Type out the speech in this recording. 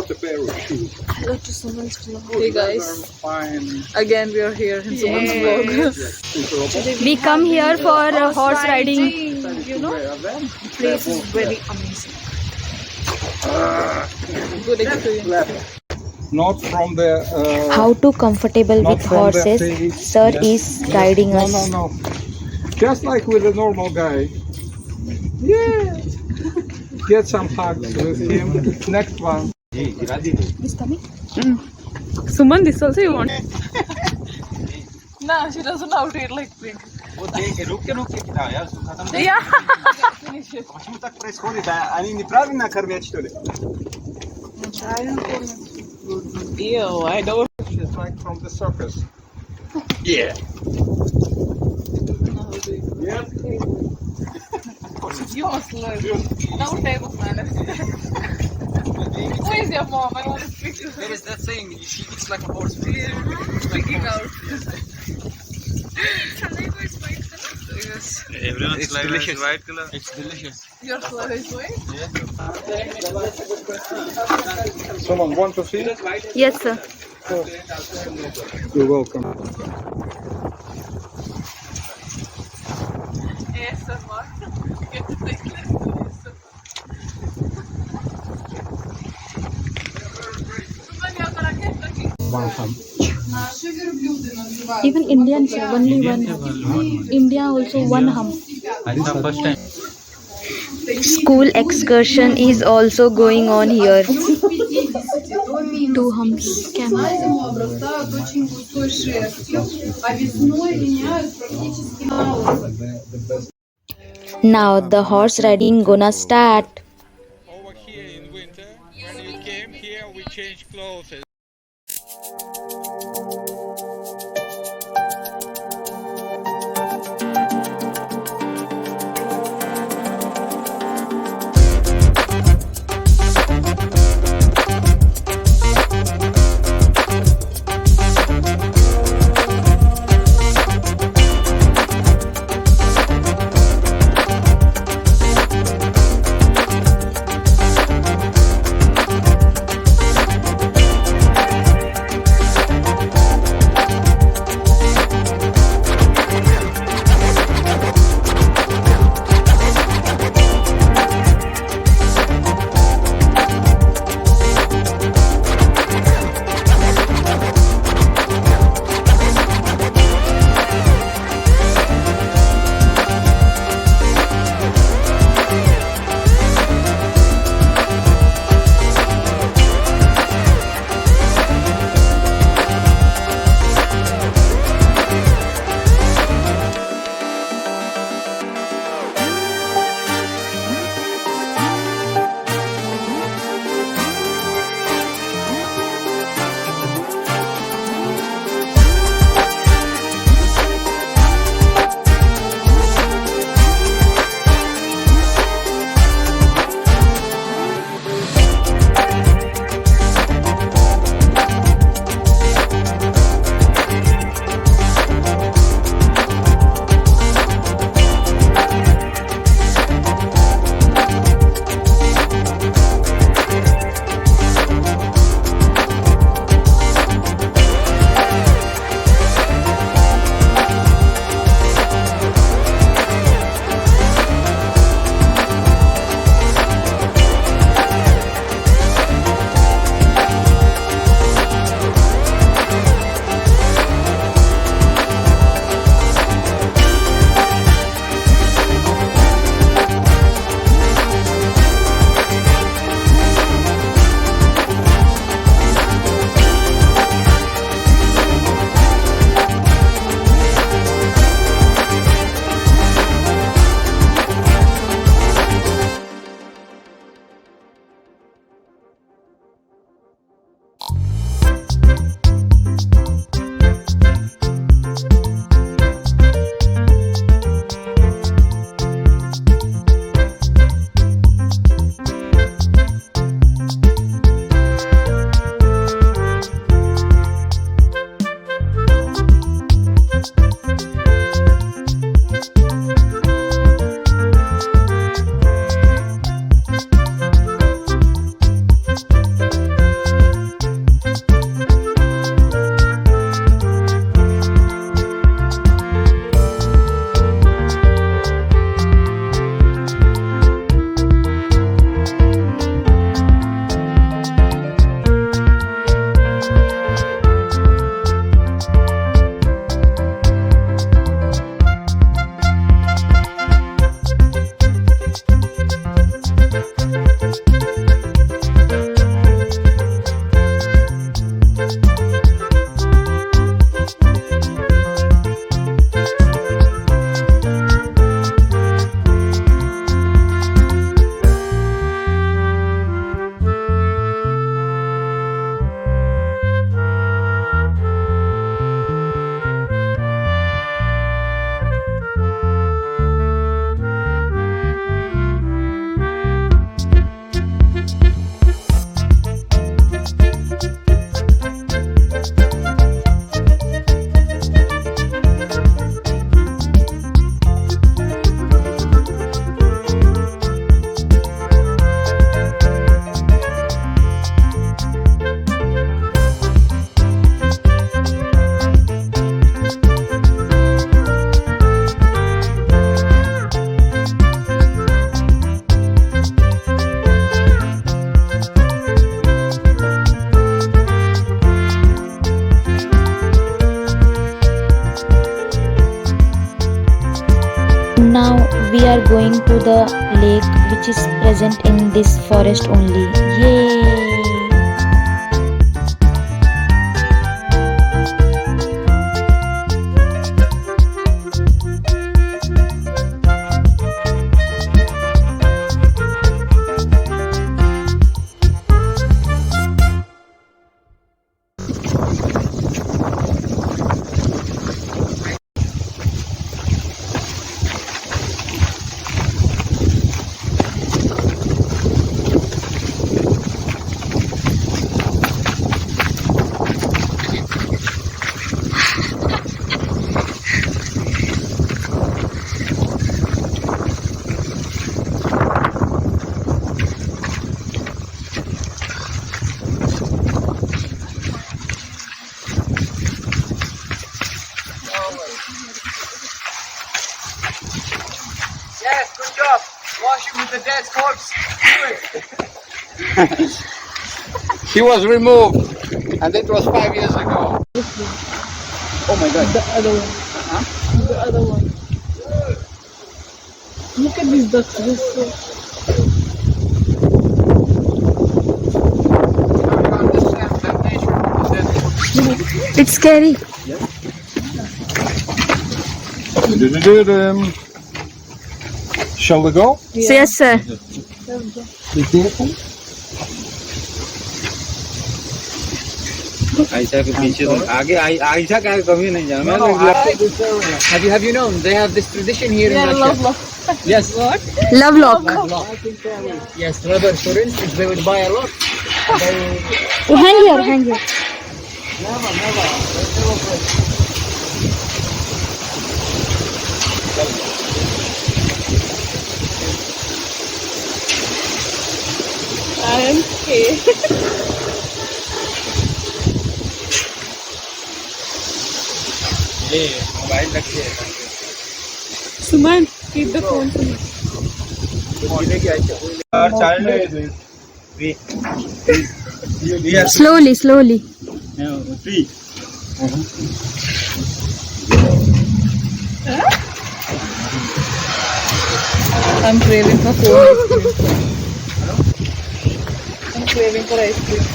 without a pair of shoes. Hello to someone's vlog. Good Hey guys, weather, fine. again we are here in someone's vlog. We come here for horse riding. You know, the place is very amazing. Good experience. Not from the. How to comfortable not with from the horses. face. Sir Yes. is guiding No, us. no. Just like with a normal guy. Yeah. Get some hugs with him. Next one. Is coming? Suman, this also you want? Nah, she doesn't know how to eat like pig. Yeah. Почему так происходит? Они неправильно кормят, что ли? Ew, I don't. It's like from the circus. Yeah. Yeah. You must learn. No type of manners. Who is your mom? I want to speak to her. There is that saying, she eats like a horse. Speaking out. Yes. Everyone's life is white color. It's delicious. Your color is white? Someone want to see? Yes, sir. You're welcome. Yes, sir. What? Get to take less to this. Suman, you're gonna get the king. One time. Even Indians have only one hump. India also one hump. First time. School excursion is also going on here. Two humps. Camera. Обрастают очень густой шерстью, а весной линяют практически на лысо. Now the horse riding gonna start. Over here in winter, when you came here, we changed clothes. going to the lake which is present in this forest only. Yay! Yes, good job. Washing with the dead corpse. Do it. He was removed, and it was 5 years ago. Oh my God. The other one. The other one. Look at these ducks. They're so... You understand that nature of the dead. It's scary. Shall we go? So yes, sir. Be careful. ऐसा के पीछे तो आगे ऐसा क्या कभी नहीं जाना have you known they have this tradition here in Russia? love. Yes. What? Love lock. Yes, rubber for instance they would buy a lot. Oh, hang here, hang here. I am scared. ये mobile रखिए Suman, keep the phone. Slowly, slowly. I'm craving for phone ice cream. I'm craving for ice cream.